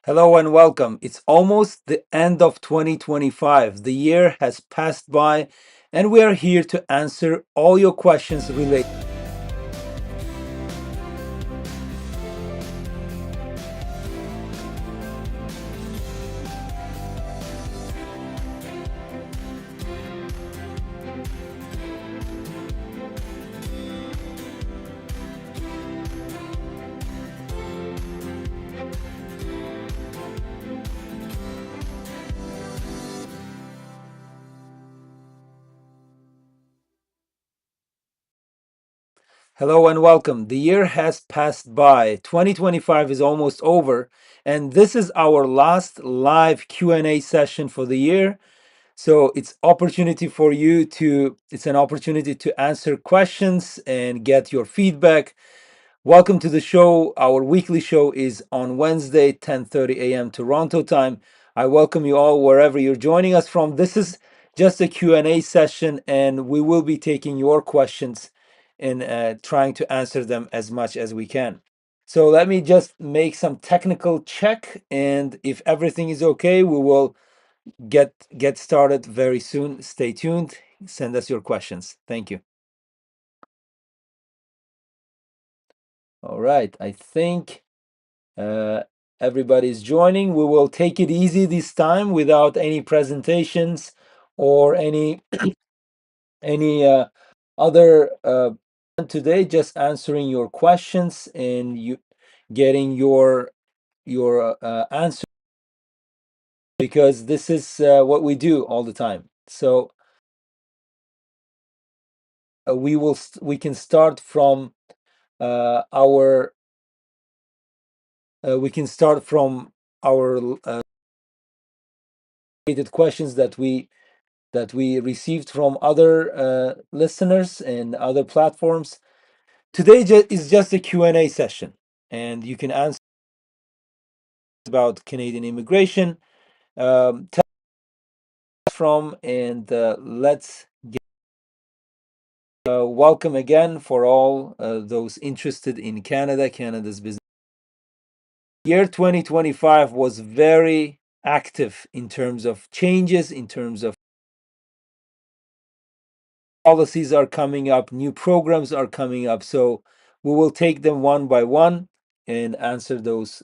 Hello and welcome. It's almost the end of 2025. The year has passed by, and we are here to answer all your questions related. Hello and welcome. The year has passed by. 2025 is almost over, and this is our last live Q&A session for the year. So it's an opportunity to answer questions and get your feedback. Welcome to the show. Our weekly show is on Wednesday, 10:30 a.m. Toronto time. I welcome you all wherever you're joining us from. This is just a Q&A session, and we will be taking your questions and trying to answer them as much as we can. So let me just make some technical check, and if everything is okay, we will get started very soon. Stay tuned. Send us your questions. Thank you. All right. I think Uh, everybody's joining. We will take it easy this time without any presentations or any other today. Just answering your questions and you getting your answer because this is what we do all the time. So we can start from our we can start from our questions that we received from other listeners and other platforms. Today is just a Q&A session, and you can answer about Canadian immigration. Tell from and let's get welcome again for all those interested in Canada's business. Year 2025 was very active in terms of changes, in terms of policies are coming up, new programs are coming up. So we will take them one by one and answer those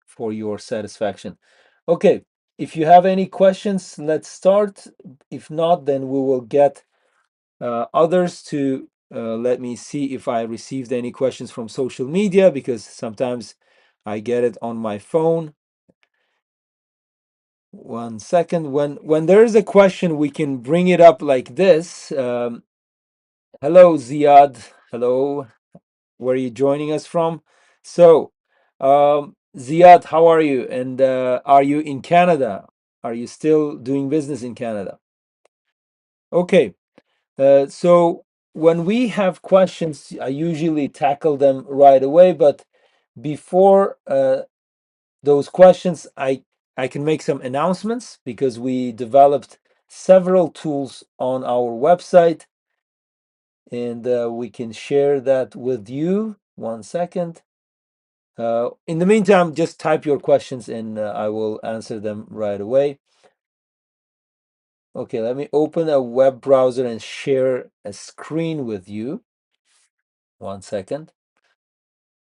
for your satisfaction. Okay, if you have any questions, let's start. If not, then we will get others to let me see if I received any questions from social media because sometimes I get it on my phone. One second. When there is a question, we can bring it up like this. Hello, Ziad. Hello. Where are you joining us from? So, Ziad, how are you? And are you in Canada? Are you still doing business in Canada? Okay. So when we have questions, I usually tackle them right away. But before those questions, I can make some announcements because we developed several tools on our website and we can share that with you. One second. In the meantime, just type your questions and I will answer them right away. Okay, let me open a web browser and share a screen with you. One second.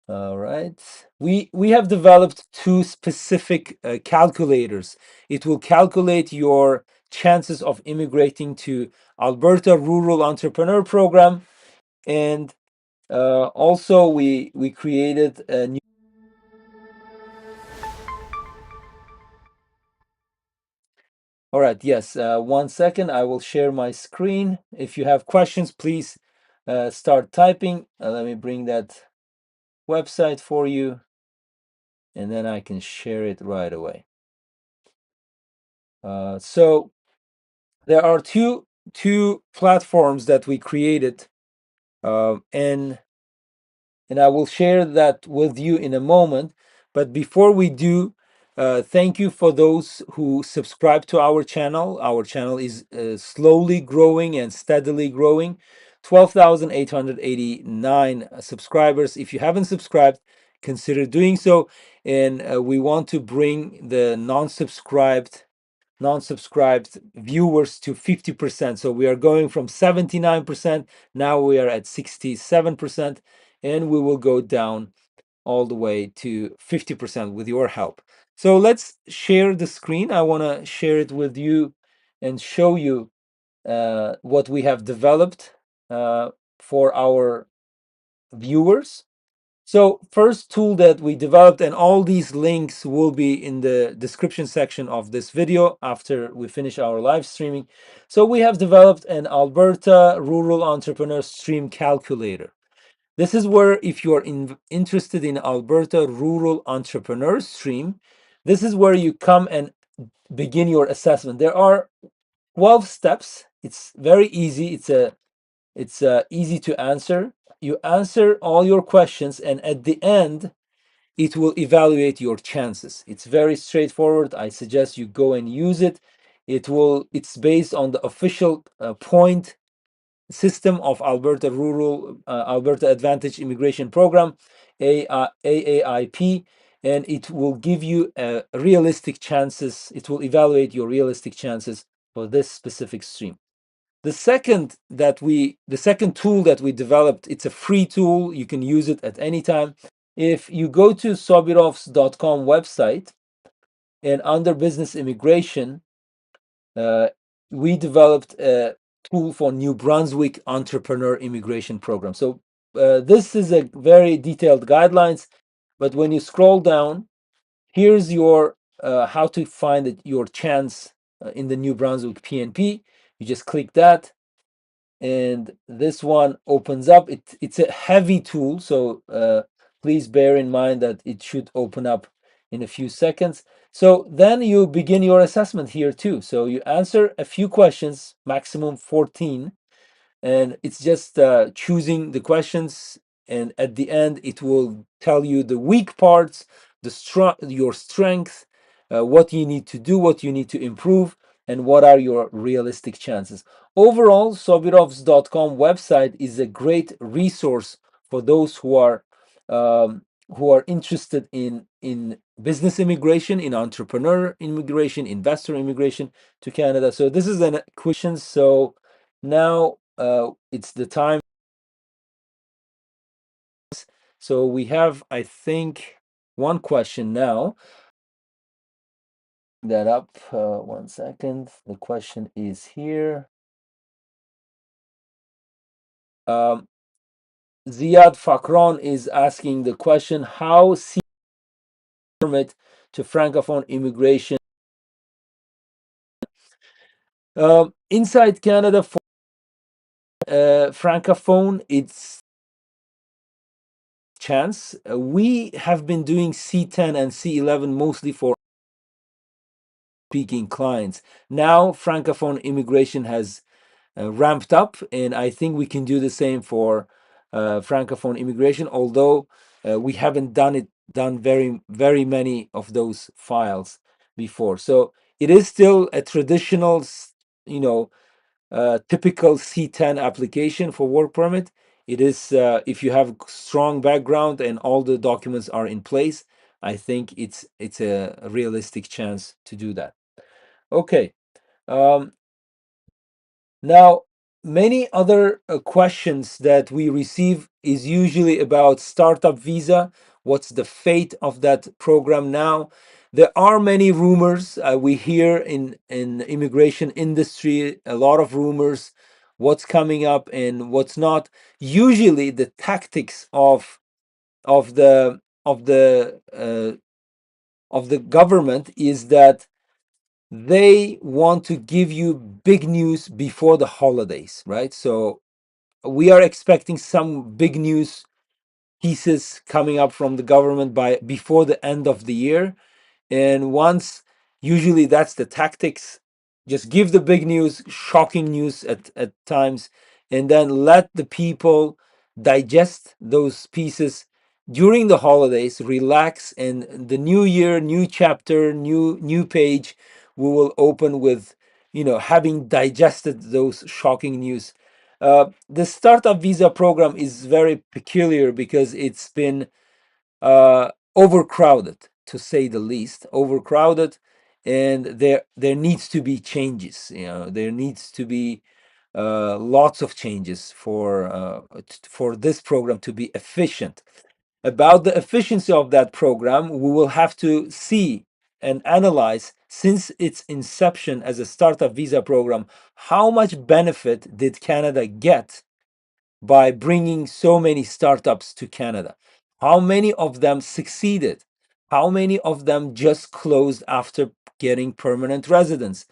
All right. We have developed two specific calculators. It will calculate your chances of immigrating to Alberta Rural Entrepreneur Program, and also we created a new. All right, yes. One second, I will share my screen. If you have questions, please start typing. Let me bring that website for you, and then I can share it right away. So there are two platforms that we created, and I will share that with you in a moment. But before we do, thank you for those who subscribe to our channel. Our channel is slowly growing and steadily growing. 12,889 subscribers. If you haven't subscribed, consider doing so. And we want to bring the non-subscribed viewers to 50%. So we are going from 79%, now we are at 67%, and we will go down all the way to 50% with your help. So let's share the screen. I want to share it with you and show you what we have developed for our viewers. So first tool that we developed, and all these links will be in the description section of this video after we finish our live streaming. So we have developed an Alberta Rural Entrepreneur Stream Calculator. This is where, if you are interested in Alberta Rural Entrepreneur Stream, this is where you come and begin your assessment. There are 12 steps. It's very easy. It's easy to answer. You answer all your questions, and at the end, it will evaluate your chances. It's very straightforward. I suggest you go and use it. It's based on the official point system of Alberta Advantage Immigration Program, AAIP, and it will give you realistic chances. It will evaluate your realistic chances for this specific stream. The second tool that we developed, it's a free tool. You can use it at any time. If you go to sobirovs.com website and under business immigration, uh, we developed a tool for New Brunswick Entrepreneur Immigration Program. So this is a very detailed guidelines, but when you scroll down, here's your how to find your chance in the New Brunswick PNP. You just click that, and this one opens up. It's a heavy tool, so please bear in mind that it should open up in a few seconds. So then you begin your assessment here too. So you answer a few questions, maximum 14, and it's just choosing the questions, and at the end it will tell you the weak parts, your strength, what you need to do, what you need to improve, and what are your realistic chances. Overall, sobirovs.com website is a great resource for those who are interested in business immigration, in entrepreneur immigration, investor immigration to Canada. So this is an question. So now it's the time. So we have, I think, one question now. That up. 1 second. The question is here. Um, Ziad Fakron is asking the question: how see permit to francophone immigration inside Canada for francophone? It's chance. We have been doing C10 and C11 mostly for speaking clients. Now francophone immigration has ramped up, and I think we can do the same for francophone immigration, although we haven't done very many of those files before. So it is still a traditional, you know, typical C10 application for work permit. It is if you have strong background and all the documents are in place, I think it's a realistic chance to do that. Okay. Um, Now, many other questions that we receive is usually about startup visa. What's the fate of that program now? There are many rumors. We hear in immigration industry a lot of rumors. What's coming up and what's not. Usually, the tactics of the of the of the government is that they want to give you big news before the holidays, right? So we are expecting some big news pieces coming up from the government by before the end of the year. And once, usually that's the tactics, just give the big news, shocking news at times, and then let the people digest those pieces during the holidays, relax, and the new year, new chapter, new page, we will open with, having digested those shocking news. The startup visa program is very peculiar because it's been overcrowded, to say the least, overcrowded, and there needs to be changes. There needs to be lots of changes for this program to be efficient. About the efficiency of that program, we will have to see and analyze, since its inception as a startup visa program, how much benefit did Canada get by bringing so many startups to Canada? How many of them succeeded? How many of them just closed after getting permanent residence?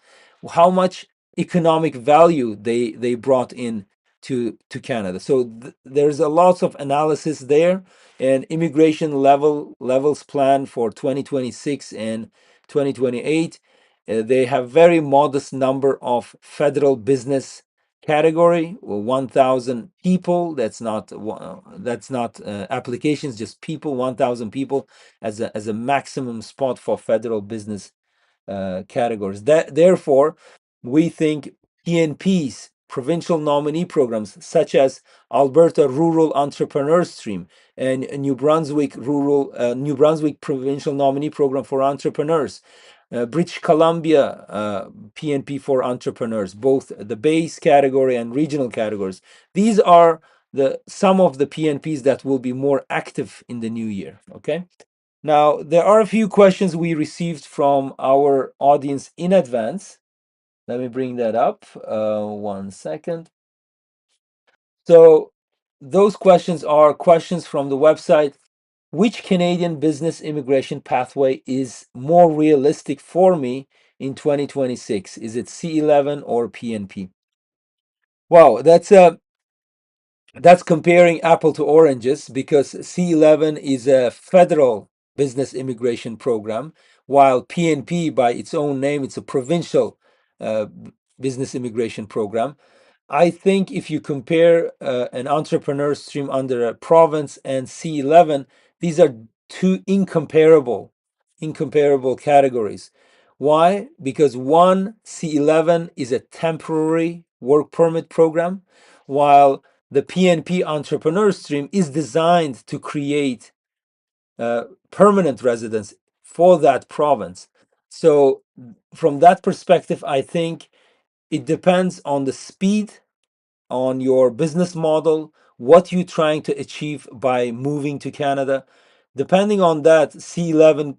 How much economic value they brought in to Canada? So there's a lots of analysis there, and immigration levels plan for 2026 and 2028. They have very modest number of federal business category, 1,000 people. That's not applications, just people. 1,000 people as a maximum spot for federal business categories. Therefore, we think PNPs, provincial nominee programs, such as Alberta Rural Entrepreneur Stream and New Brunswick Provincial Nominee Program for Entrepreneurs, British Columbia PNP for entrepreneurs, both the base category and regional categories. These are some of the PNPs that will be more active in the new year. Okay. Now, there are a few questions we received from our audience in advance. Let me bring that up. 1 second. So, those questions are questions from the website. Which Canadian business immigration pathway is more realistic for me in 2026? Is it C11 or PNP? Wow, that's comparing apple to oranges, because C11 is a federal business immigration program, while PNP, by its own name, it's a provincial business immigration program. I think if you compare an entrepreneur stream under a province and C11, these are two incomparable categories. Why? Because one, C11 is a temporary work permit program, while the PNP entrepreneur stream is designed to create permanent residence for that province. So, from that perspective, I think it depends on the speed, on your business model, what you're trying to achieve by moving to Canada. Depending on that, C11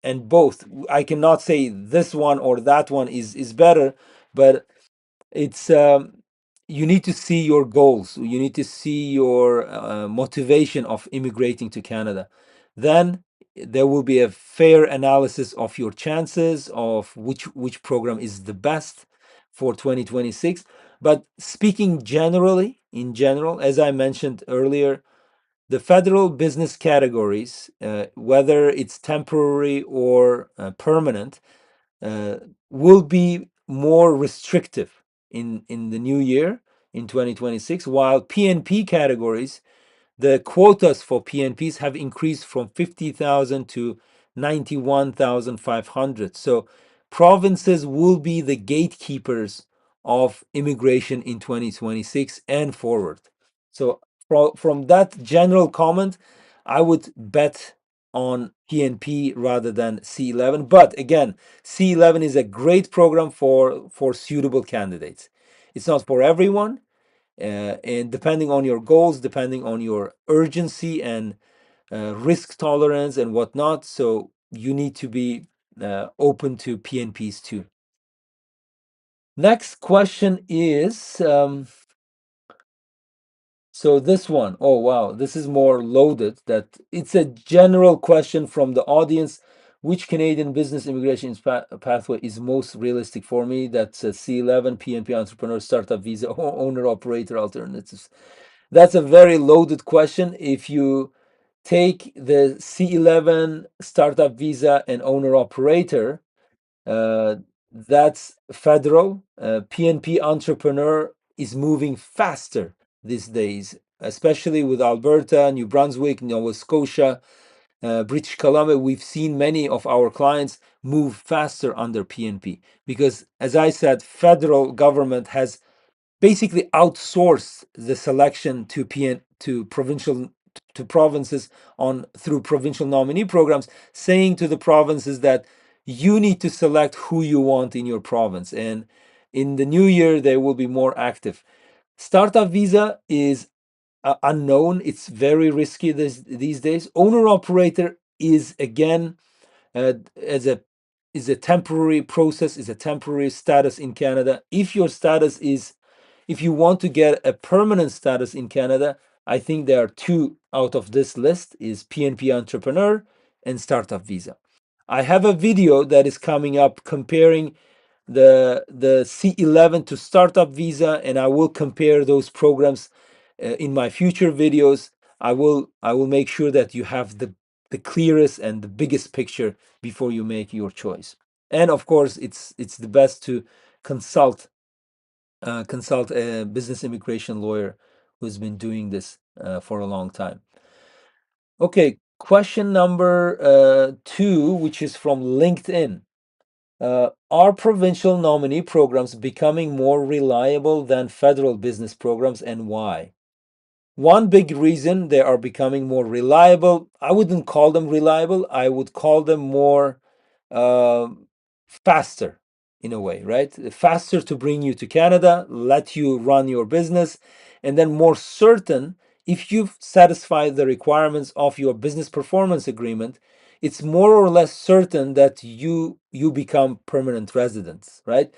and both, I cannot say this one or that one is better, but it's you need to see your goals. You need to see your motivation of immigrating to Canada. Then there will be a fair analysis of your chances of which program is the best for 2026. But speaking generally, in general, as I mentioned earlier, the federal business categories, whether it's temporary or permanent, uh, will be more restrictive in the new year, in 2026, while PNP categories, the quotas for PNPs have increased from 50,000 to 91,500. So provinces will be the gatekeepers of immigration in 2026 and forward. So from that general comment, I would bet on PNP rather than C11. But again, C11 is a great program for suitable candidates. It's not for everyone, and depending on your goals, depending on your urgency and risk tolerance and whatnot, so you need to be open to PNPs too. Next question is so this one, oh wow, this is more loaded. That it's a general question from the audience. Which Canadian business immigration pathway is most realistic for me? That's a C11, PNP entrepreneur, startup visa, owner operator alternatives. That's a very loaded question. If you take the C11 startup visa and owner operator, uh, that's federal. PNP entrepreneur is moving faster these days, especially with Alberta, New Brunswick, Nova Scotia, British Columbia. We've seen many of our clients move faster under PNP because, as I said, federal government has basically outsourced the selection to provincial to provinces on through provincial nominee programs, saying to the provinces that you need to select who you want in your province, and in the new year they will be more active. Startup visa is unknown. It's very risky these days. Owner operator is again as a is a temporary process, is a temporary status in Canada. If your status is, if you want to get a permanent status in Canada, I think there are two out of this list: is PNP entrepreneur and startup visa. I have a video that is coming up comparing the C11 to startup visa, and I will compare those programs in my future videos. I will make sure that you have the clearest and the biggest picture before you make your choice. And of course, it's the best to consult consult a business immigration lawyer who's been doing this for a long time. Okay, question number 2, which is from LinkedIn. Are provincial nominee programs becoming more reliable than federal business programs, and why? One big reason they are becoming more reliable, I wouldn't call them reliable, I would call them more uh, faster in a way, right? Faster to bring you to Canada, let you run your business, and then more certain if you've satisfied the requirements of your business performance agreement. It's more or less certain that you become permanent residents, right?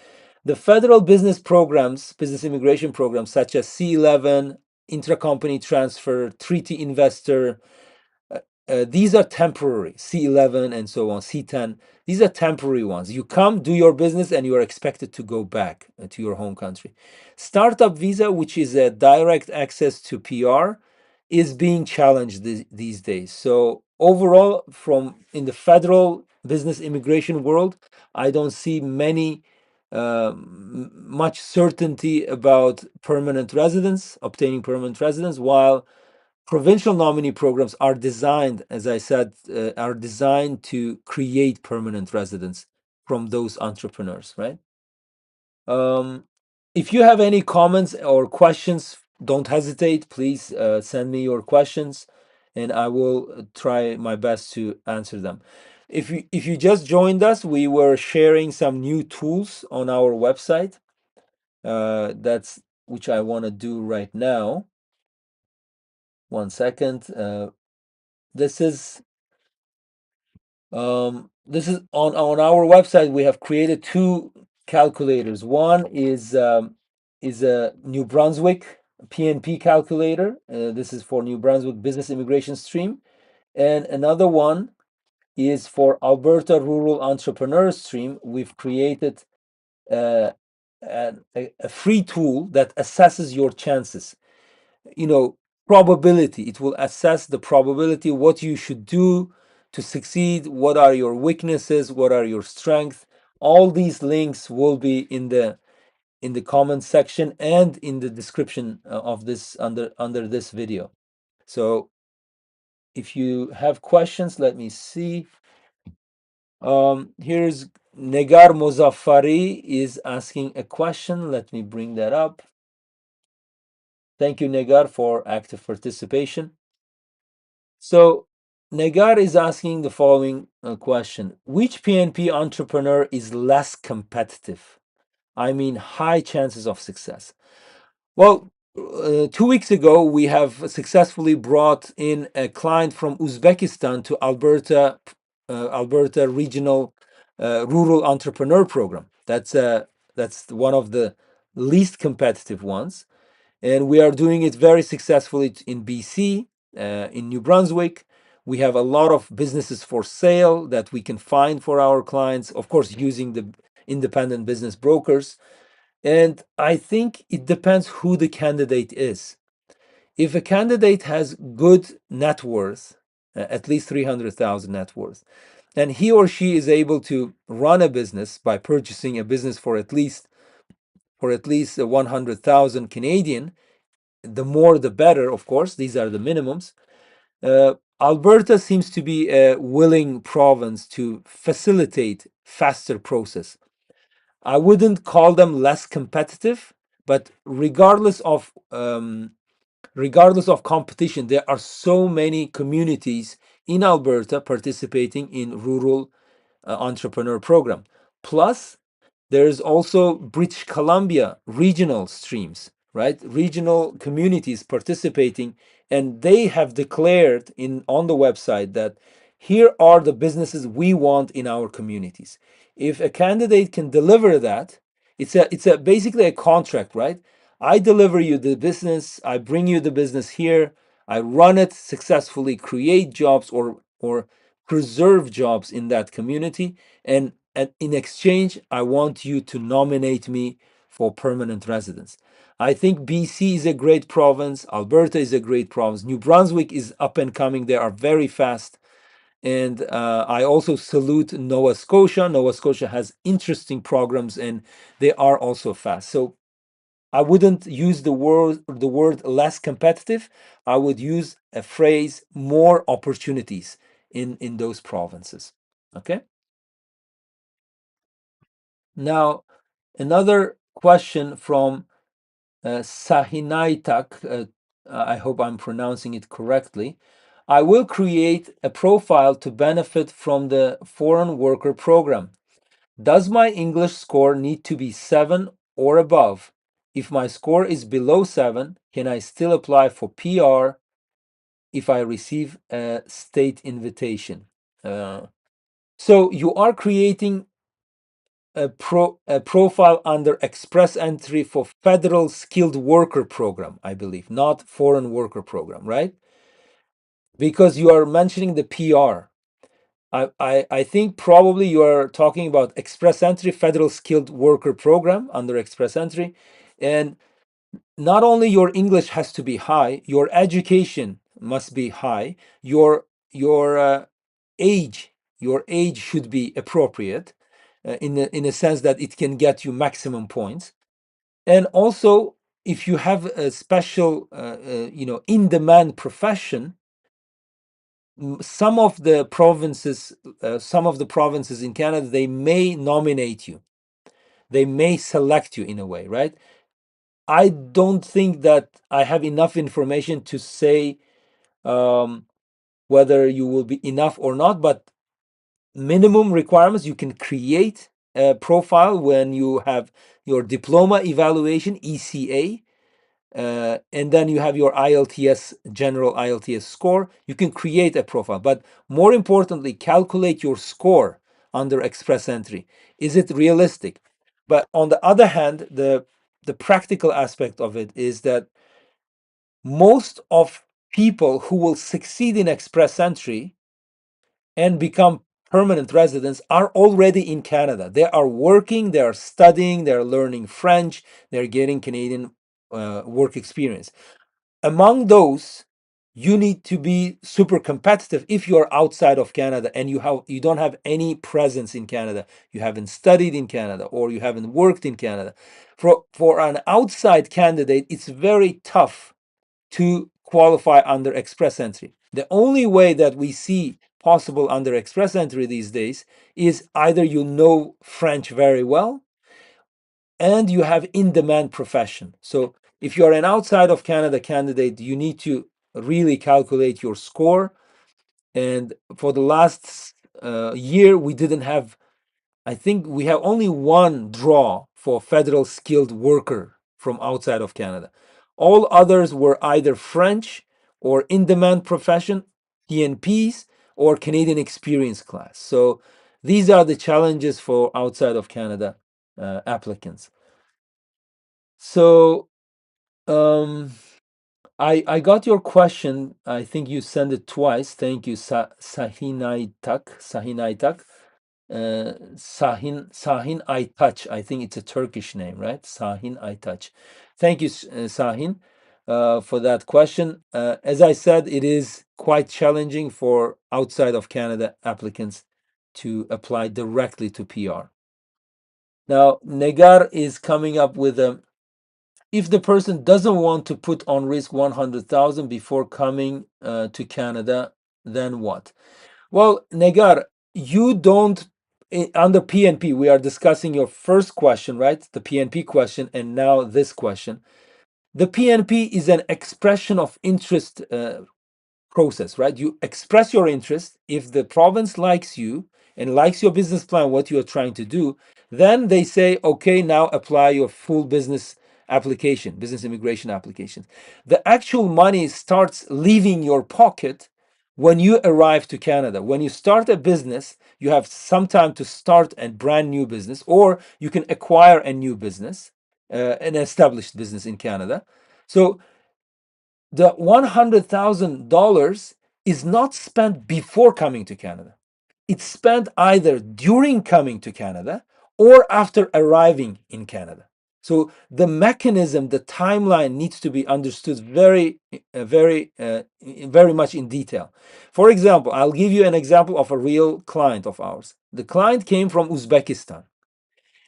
The federal business programs, business immigration programs such as C11, intracompany transfer, treaty investor, these are temporary. C11 and so on, C10. These are temporary ones. You come, do your business, and you are expected to go back to your home country. Startup visa, which is a direct access to PR, is being challenged these days. So overall, from in the federal business immigration world, I don't see much certainty about permanent residence, obtaining permanent residence, while provincial nominee programs are designed, as I said, are designed to create permanent residence from those entrepreneurs, right? Um, if you have any comments or questions, don't hesitate. Please send me your questions, and I will try my best to answer them. If you just joined us, we were sharing some new tools on our website. That's which I want to do right now. One second. This is this is on our website. We have created two calculators. One is a New Brunswick PNP calculator. This is for New Brunswick business immigration stream, and another one is for Alberta rural entrepreneur stream. We've created uh, a free tool that assesses your chances, you know, probability. It will assess the probability, what you should do to succeed, what are your weaknesses, what are your strengths. All these links will be in the comment section and in the description of this under this video. So if you have questions, let me see. Here's Negar Mozaffari is asking a question. Let me bring that up. Thank you, Negar, for active participation. So Negar is asking the following question: which PNP entrepreneur is less competitive? I mean, high chances of success. Well, 2 weeks ago, we have successfully brought in a client from Uzbekistan to Alberta Regional Rural Entrepreneur Program. That's one of the least competitive ones, and we are doing it very successfully in BC, in New Brunswick. We have a lot of businesses for sale that we can find for our clients, of course, using the independent business brokers. And I think it depends who the candidate is. If a candidate has good net worth, at least 300,000 net worth, and he or she is able to run a business by purchasing a business for at least 100,000 Canadian, the more the better, of course. These are the minimums. Alberta seems to be a willing province to facilitate faster process. I wouldn't call them less competitive, but regardless of regardless of competition, there are so many communities in Alberta participating in rural entrepreneur program. Plus, there's also British Columbia regional streams, right? Regional communities participating, and they have declared in on the website that here are the businesses we want in our communities. If a candidate can deliver that, it's a basically a contract, right? I deliver you the business, I bring you the business here, I run it successfully, create jobs or preserve jobs in that community, and in exchange, I want you to nominate me for permanent residence. I think BC is a great province. Alberta is a great province. New Brunswick is up and coming. They are very fast. And I also salute Nova Scotia. Nova Scotia has interesting programs and they are also fast. So I wouldn't use the word less competitive. I would use a phrase more opportunities in those provinces. Okay. Now, another question from Sahinaitak. I hope I'm pronouncing it correctly. I will create a profile to benefit from the foreign worker program. Does my English score need to be 7 or above? If my score is below 7, can I still apply for PR if I receive a state invitation? So you are creating a profile under express entry for federal skilled worker program, I believe, not foreign worker program, right? Because you are mentioning the PR. I think probably you are talking about express entry federal skilled worker program under express entry. And not only your English has to be high, your education must be high, your age your age should be appropriate in a sense that it can get you maximum points. And also, if you have a special in demand profession, some of the provinces in Canada, they may nominate you, they may select you in a way, right? I don't think that I have enough information to say um, whether you will be enough or not, but minimum requirements, you can create a profile when you have your diploma evaluation, ECA, and then you have your ILTS, general ILTS score. You can create a profile, but more importantly, calculate your score under express entry. Is it realistic? But on the other hand, the practical aspect of it is that most of people who will succeed in express entry and become permanent residents are already in Canada. They are working, they are studying, they're learning French, they're getting Canadian work experience. Among those, you need to be super competitive if you're outside of Canada and you don't have any presence in Canada. You haven't studied in Canada or you haven't worked in Canada. For an outside candidate, it's very tough to qualify under express entry. The only way that we see possible under express entry these days is either you know French very well and you have in-demand profession. So if you're an outside of Canada candidate, you need to really calculate your score. And for the last year, we didn't have, I think we have only one draw for federal skilled worker from outside of Canada. All others were either French or in-demand profession, PNPs, or Canadian experience class. So these are the challenges for outside of Canada applicants. So um, I got your question. I think you sent it twice. Thank you, Sahinaitak. Sahin Aytaç. I think it's a Turkish name, right? Sahin Aytaç. Thank you, Sahin, for that question. As I said, it is quite challenging for outside of Canada applicants to apply directly to PR. Now, Negar is coming up with a, if the person doesn't want to put on risk 100,000 before coming to Canada, then what? Well, Negar, you don't, under PNP, we are discussing your first question, right? The PNP question, and now this question. The PNP is an expression of interest process, right? You express your interest. If the province likes you and likes your business plan, what you're trying to do, then they say, okay, now apply your full business application, business immigration application. The actual money starts leaving your pocket when you arrive to Canada. When you start a business, you have some time to start a brand new business, or you can acquire a new business, an established business in Canada. So the $100,000 is not spent before coming to Canada. It's spent either during coming to Canada or after arriving in Canada. So the mechanism, the timeline needs to be understood very much in detail. For example, I'll give you an example of a real client of ours. The client came from Uzbekistan.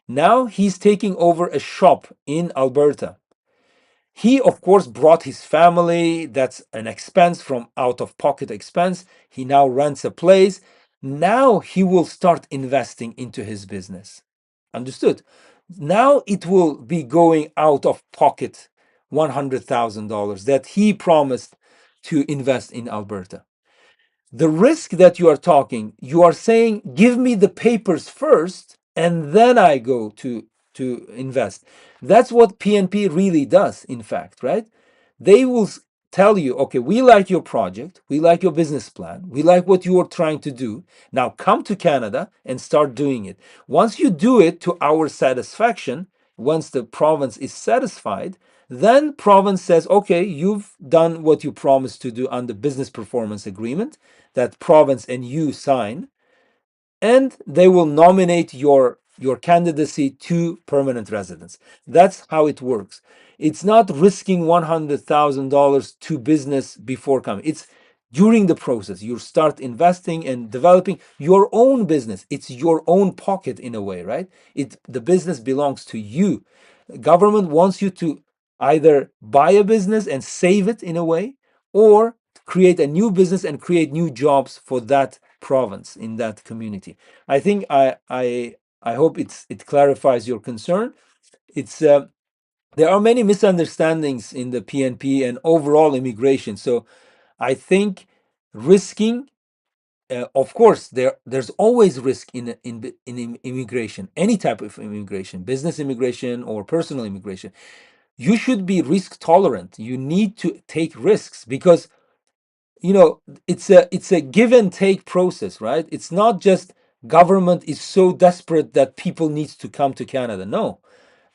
Now he's taking over a shop in Alberta. He, of course, brought his family. That's an expense from out of pocket expense. He now rents a place. Now he will start investing into his business. Understood? Now it will be going out of pocket $100,000 that he promised to invest in Alberta. The risk that you are talking, you are saying, give me the papers first, and then I go to invest. That's what PNP really does, in fact, right? They will tell you, okay, we like your project, we like your business plan, we like what you are trying to do. Now come to Canada and start doing it. Once you do it to our satisfaction, once the province is satisfied, then province says, okay, you've done what you promised to do on the business performance agreement that province and you sign, and they will nominate your candidacy to permanent residence. That's how it works. It's not risking $100,000 to business before coming. It's during the process. You start investing and developing your own business. It's your own pocket in a way, right? The business belongs to you. Government wants you to either buy a business and save it in a way, or create a new business and create new jobs for that province in that community. I think I hope it clarifies your concern. It's there are many misunderstandings in the PNP and overall immigration. So I think risking, of course, there's always risk in immigration, any type of immigration, business immigration or personal immigration. You should be risk tolerant. You need to take risks because it's a give and take process, right? It's not just government is so desperate that people needs to come to Canada. No,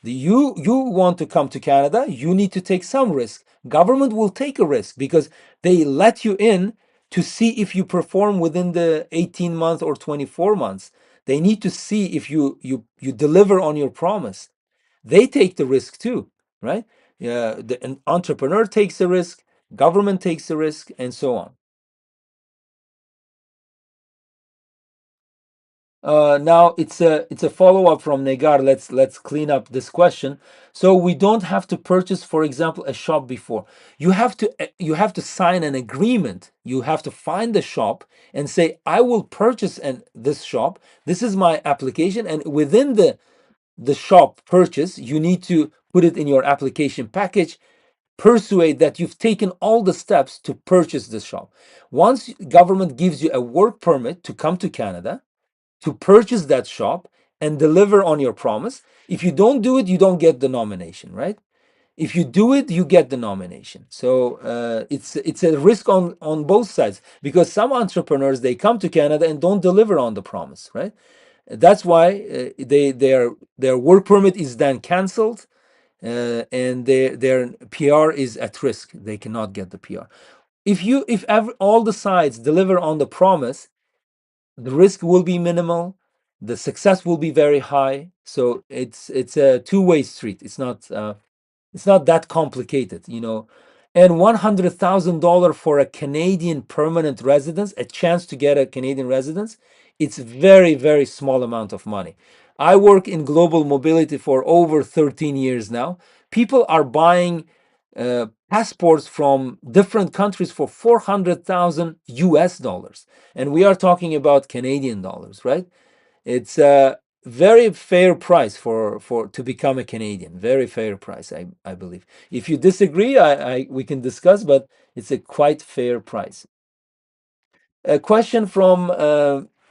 you want to come to Canada, you need to take some risk. Government will take a risk because they let you in to see if you perform within the 18 months or 24 months. They need to see if you deliver on your promise. They take the risk too, right? Yeah, an entrepreneur takes a risk, government takes a risk, and so on. Now it's a follow-up from Negar. Let's clean up this question. So we don't have to purchase, for example, a shop before. You have to sign an agreement. You have to find the shop and say, I will purchase this shop. This is my application, and within the shop purchase, you need to put it in your application package. Persuade that you've taken all the steps to purchase this shop. Once government gives you a work permit to come to Canada, to purchase that shop and deliver on your promise. If you don't do it, you don't get the nomination, right? If you do it, you get the nomination. So it's a risk on both sides because some entrepreneurs they come to Canada and don't deliver on the promise, right? That's why their work permit is then canceled, and their PR is at risk. They cannot get the PR. If all the sides deliver on the promise, the risk will be minimal, the success will be very high. So it's a two-way street. It's not that complicated. And $100,000 for a Canadian permanent residence, a chance to get a Canadian residence, it's very, very small amount of money. I work in global mobility for over 13 years now. People are buying passports from different countries for 400,000 US dollars. And we are talking about Canadian dollars, right? It's very fair price for to become a Canadian. Very fair price, I believe. If you disagree, I we can discuss, but it's a quite fair price. A question from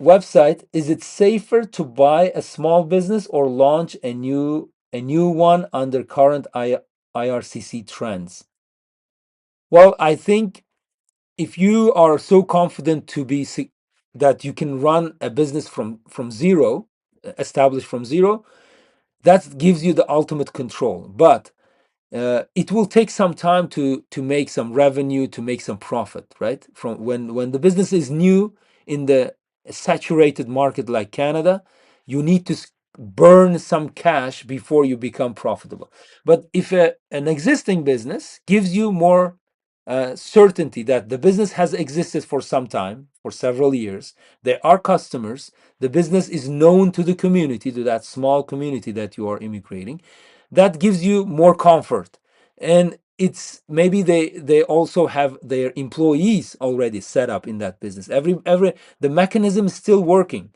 website: is it safer to buy a small business or launch a new one under current IRCC trends? Well, I think if you are so confident that you can run a business from zero, established from zero, that gives you the ultimate control. But it will take some time to make some revenue, to make some profit, right? From when the business is new in the saturated market like Canada, you need to burn some cash before you become profitable. But if an existing business gives you more certainty that the business has existed for some time, for several years, there are customers, the business is known to the community, to that small community that you are immigrating, that gives you more comfort. And it's maybe they also have their employees already set up in that business. Every the mechanism is still working.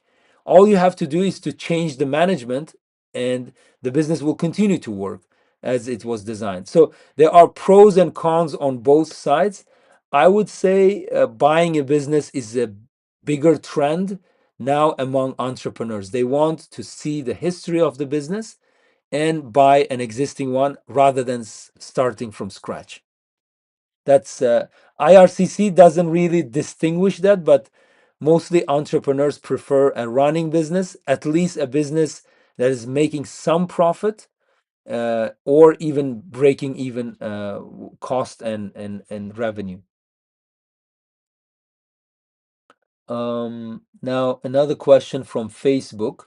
All you have to do is to change the management, and the business will continue to work as it was designed. So there are pros and cons on both sides. I would say buying a business is a bigger trend now among entrepreneurs. They want to see the history of the business and buy an existing one rather than starting from scratch. That's IRCC doesn't really distinguish that, but mostly entrepreneurs prefer a running business, at least a business that is making some profit, or even breaking even cost and revenue. Now another question from Facebook.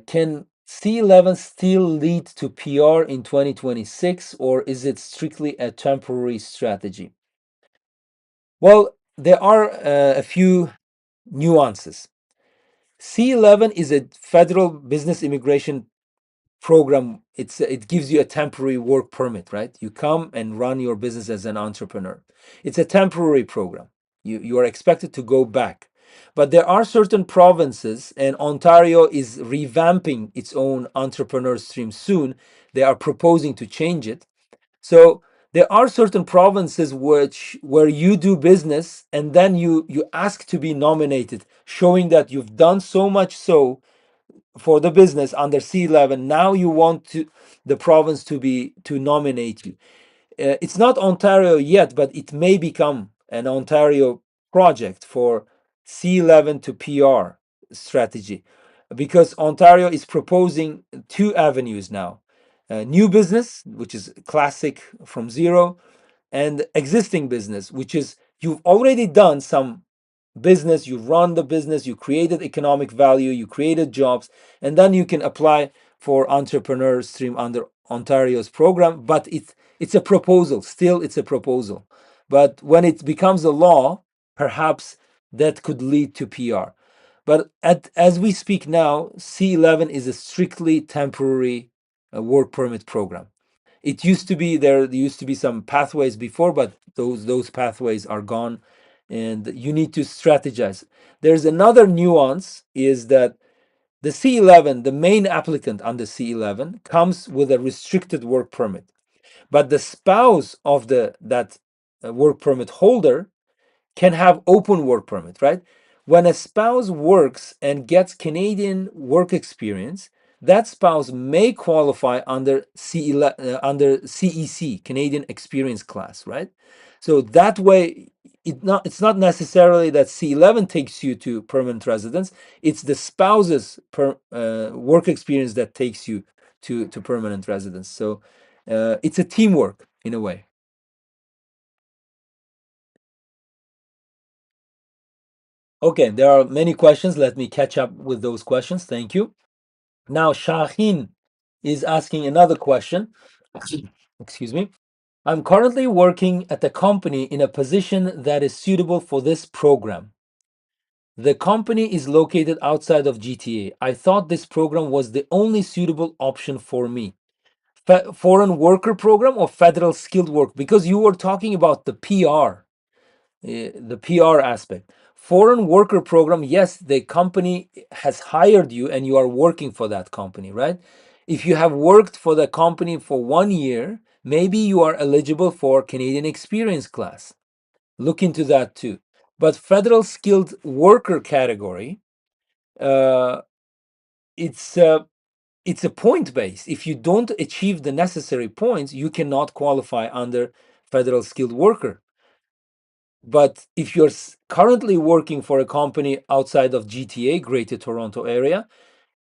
Can C11 still lead to PR in 2026, or is it strictly a temporary strategy? Well, there are a few nuances. C11 is a federal business immigration program. It gives you a temporary work permit, right? You come and run your business as an entrepreneur. It's a temporary program. You are expected to go back. But there are certain provinces, and Ontario is revamping its own entrepreneur stream soon. They are proposing to change it. So there are certain provinces where you do business and then you ask to be nominated, showing that you've done so much so for the business under C11. Now you want the province to nominate you. It's not Ontario yet, but it may become an Ontario project for C11 to PR strategy, because Ontario is proposing two avenues now: new business, which is classic from zero, and existing business, which is you've already done some business, you run the business, you created economic value, you created jobs, and then you can apply for entrepreneur stream under Ontario's program. But it's a proposal. Still, it's a proposal. But when it becomes a law, perhaps that could lead to PR. But as we speak now, C11 is a strictly temporary work permit program. It used to be there used to be some pathways before, but those pathways are gone, and you need to strategize. There's another nuance, is that the C11, the main applicant under C11, comes with a restricted work permit, but the spouse of that work permit holder can have open work permit, right? When a spouse works and gets Canadian work experience, that spouse may qualify under under CEC, Canadian Experience Class, right? So that way, it's not necessarily that C11 takes you to permanent residence. It's the spouse's work experience that takes you to permanent residence. So it's a teamwork in a way. Okay, there are many questions. Let me catch up with those questions. Thank you. Now, Shaheen is asking another question. Excuse me. I'm currently working at a company in a position that is suitable for this program. The company is located outside of GTA. I thought this program was the only suitable option for me. Foreign worker program or federal skilled work? Because you were talking about the PR aspect. foreign worker program, yes, the company has hired you and you are working for that company, right? If you have worked for the company for 1 year, maybe you are eligible for Canadian Experience class. Look into that too. But federal skilled worker category, uh, it's it's a point based. If you don't achieve the necessary points, you cannot qualify under federal skilled worker. But if you're currently working for a company outside of GTA, Greater Toronto Area,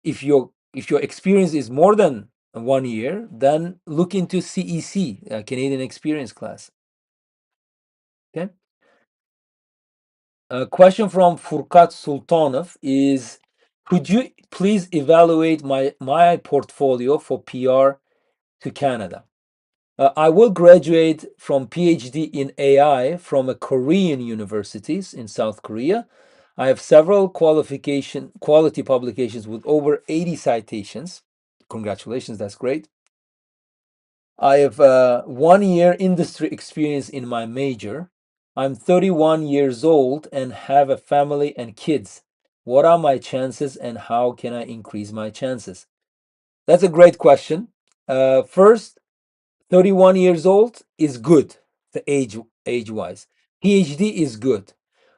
if your experience is more than 1 year, then look into CEC, Canadian Experience class. Okay. A question from Furkat Sultanov is, could you please evaluate my portfolio for PR to Canada? I will graduate from PhD in AI from a Korean universities in South Korea. I have several quality publications with over 80 citations. Congratulations, that's great. I have 1 year industry experience in my major. I'm 31 years old and have a family and kids. What are my chances and how can I increase my chances? That's a great question. First, 31 years old is good, the age wise. PhD is good.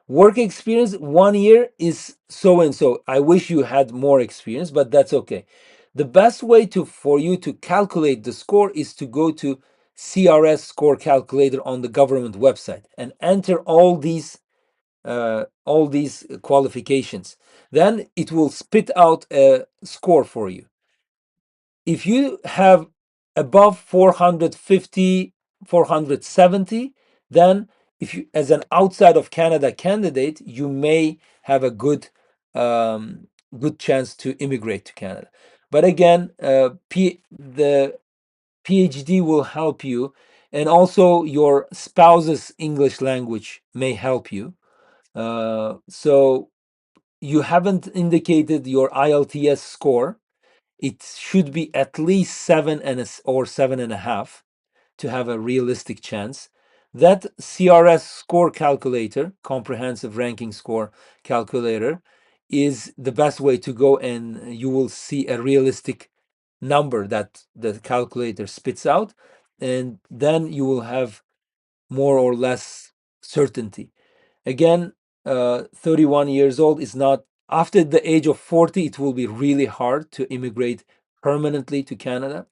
Work experience 1 year is so and so. I wish you had more experience, but that's okay. The best way to for you to calculate the score is to go to CRS score calculator on the government website and enter all these qualifications. Then it will spit out a score for you. If you have above 450, 470, then if you as an outside of Canada candidate, you may have a um, good chance to immigrate to Canada. But again, the PhD will help you, and also your spouse's English language may help you. So you haven't indicated your IELTS score. It should be at least or 7.5 to have a realistic chance. That CRS score calculator, comprehensive ranking score calculator, is the best way to go, and you will see a realistic number that the calculator spits out, and then you will have more or less certainty. Again, 31 years old is not, after the age of 40, it will be really hard to immigrate permanently to Canada.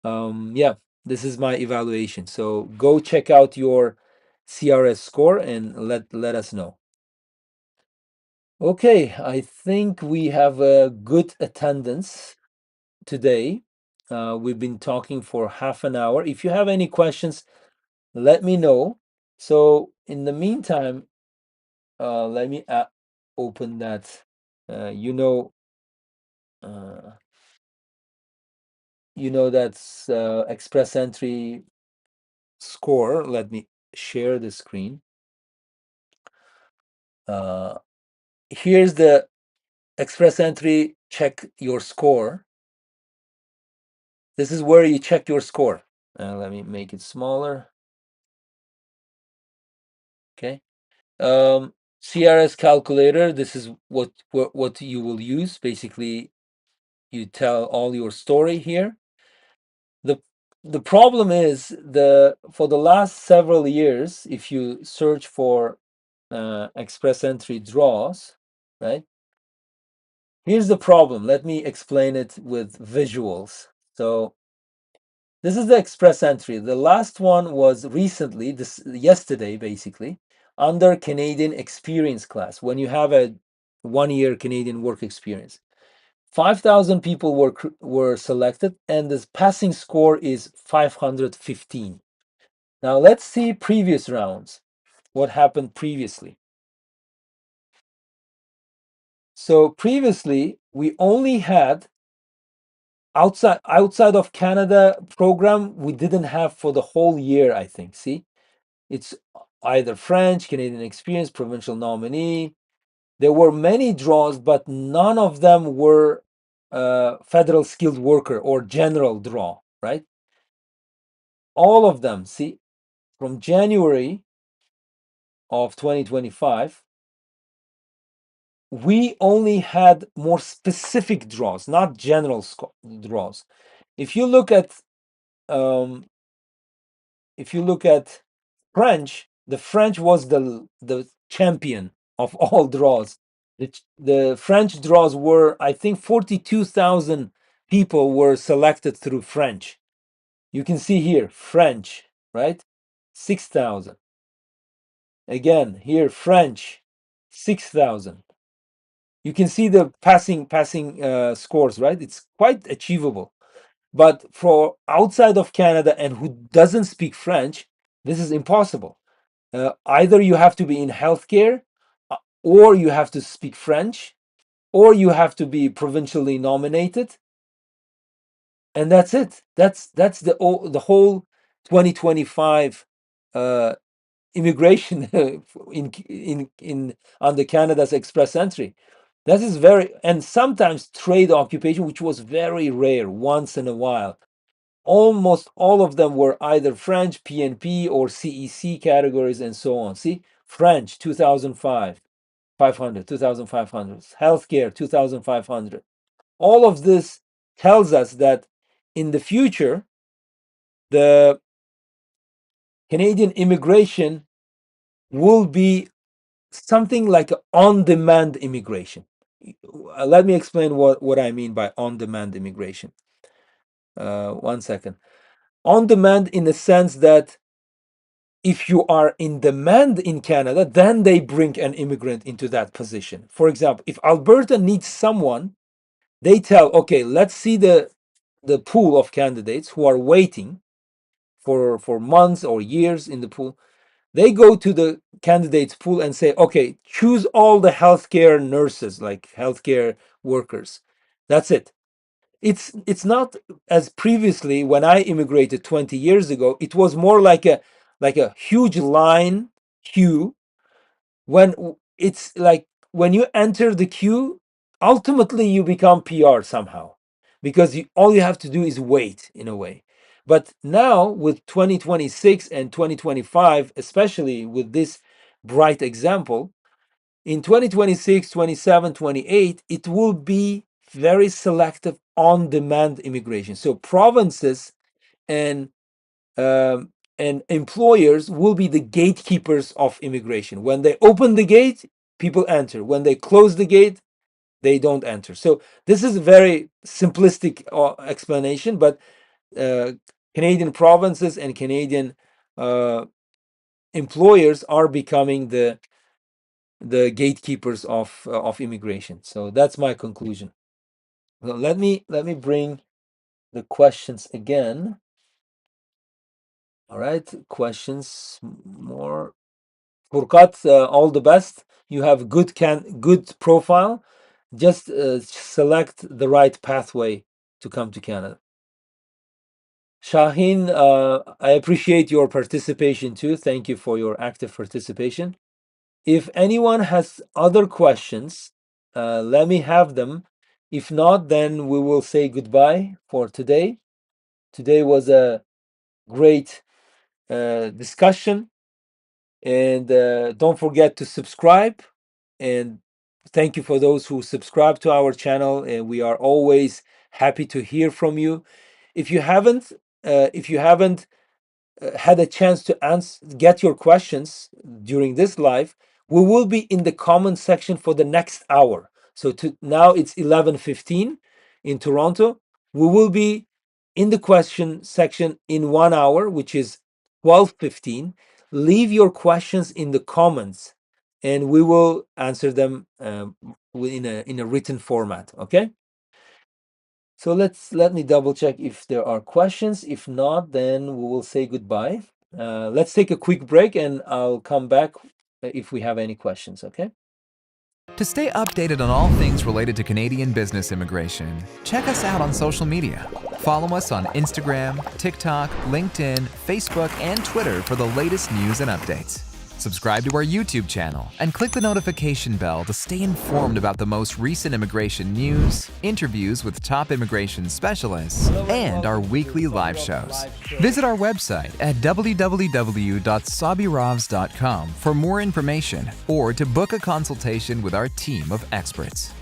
Yeah, this is my evaluation. So go check out your CRS score and let us know. Okay, I think we have a good attendance today. We've been talking for half an hour. If you have any questions, let me know. So in the meantime, let me open that. Uh, you know, uh, that's express entry score. Let me share the screen. Uh, Here's the express entry. Check your score. This is where you check your score. Let me make it smaller. Okay. CRS calculator. This is what you will use. Basically, you tell all your story here. the The problem is, for the last several years, if you search for express entry draws, right? Here's the problem. Let me explain it with visuals. So this is the express entry. The last one was recently, this yesterday, basically, under Canadian experience class, when you have a 1 year Canadian work experience. 5,000 people were selected, and the passing score is 515. Now let's see previous rounds. What happened previously? So previously, we only had outside of Canada program. We didn't have for the whole year, I think. See, it's either French, Canadian experience, provincial nominee. There were many draws, but none of them were federal skilled worker or general draw, right? All of them, see, from January of 2025, we only had more specific draws, not general draws. If you look at um, French, the French was the champion of all draws. The French draws were, I think, 42,000 people were selected through French. You can see here, French, right? 6,000. Again, here, French, 6,000. You can see the passing scores, right? It's quite achievable. But for outside of Canada and who doesn't speak French, this is impossible. Either you have to be in healthcare, or you have to speak French, or you have to be provincially nominated, and that's it. That's the whole 2025 immigration in under Canada's express entry. That is very, and sometimes trade occupation, which was very rare once in a while. Almost all of them were either French, PNP, or CEC categories, and so on. See, French, 2005, 500, 2,500. Healthcare, 2,500. All of this tells us that in the future, the Canadian immigration will be something like on-demand immigration. Let me explain what I mean by on-demand immigration. 1 second. On-demand in the sense that if you are in demand in Canada, then they bring an immigrant into that position. For example, if Alberta needs someone, they tell, okay, let's see the pool of candidates who are waiting for months or years in the pool. They go to the candidates pool and say, okay, choose all the healthcare nurses, like healthcare workers. That's it. It's not as previously when I immigrated 20 years ago. It was more like a huge line queue. When it's like when you enter the queue, ultimately you become PR somehow, because all you have to do is wait in a way. But now with 2026 and 2025, especially with this bright example, in 2026, 27, 28, it will be very selective on demand immigration. So provinces and employers will be the gatekeepers of immigration. When they open the gate, people enter. When they close the gate, they don't enter. So this is a very simplistic explanation, but Canadian provinces and Canadian employers are becoming the gatekeepers of immigration. So that's my conclusion. Well, let me bring the questions again. All right, questions more. Furkat, all the best. You have good profile. Just select the right pathway to come to Canada. Shaheen, I appreciate your participation too. Thank you for your active participation. If anyone has other questions, let me have them. If not, then we will say goodbye for today. Today was a great discussion. And don't forget to subscribe. And thank you for those who subscribe to our channel. And we are always happy to hear from you. If you haven't, had a chance to get your questions during this live, we will be in the comment section for the next hour. So now it's 11:15 in Toronto. We will be in the question section in 1 hour, which is 12:15. Leave your questions in the comments, and we will answer them in a written format. Okay. So let me double check if there are questions. If not, then we will say goodbye. Let's take a quick break, and I'll come back if we have any questions. Okay. To stay updated on all things related to Canadian business immigration, check us out on social media. Follow us on Instagram, TikTok, LinkedIn, Facebook, and Twitter for the latest news and updates. Subscribe to our YouTube channel and click the notification bell to stay informed about the most recent immigration news, interviews with top immigration specialists, and our weekly live shows. Visit our website at www.sabirovs.com for more information or to book a consultation with our team of experts.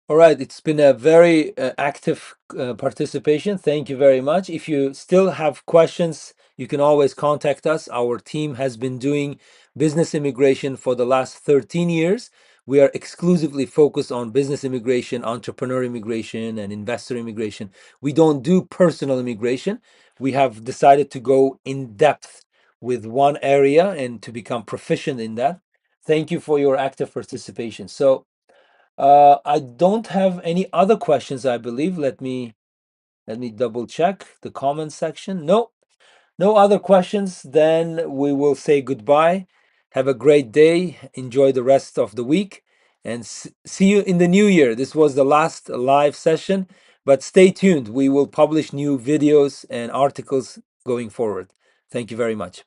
All right, it's been a very active participation. Thank you very much. If you still have questions, you can always contact us. Our team has been doing business immigration for the last 13 years. We are exclusively focused on business immigration, entrepreneur immigration, and investor immigration. We don't do personal immigration. We have decided to go in depth with one area and to become proficient in that. Thank you for your active participation. So, I don't have any other questions, I believe. Let me double check the comment section. No, no other questions. Then we will say goodbye. Have a great day. Enjoy the rest of the week and see you in the new year. This was the last live session, but stay tuned. We will publish new videos and articles going forward. Thank you very much.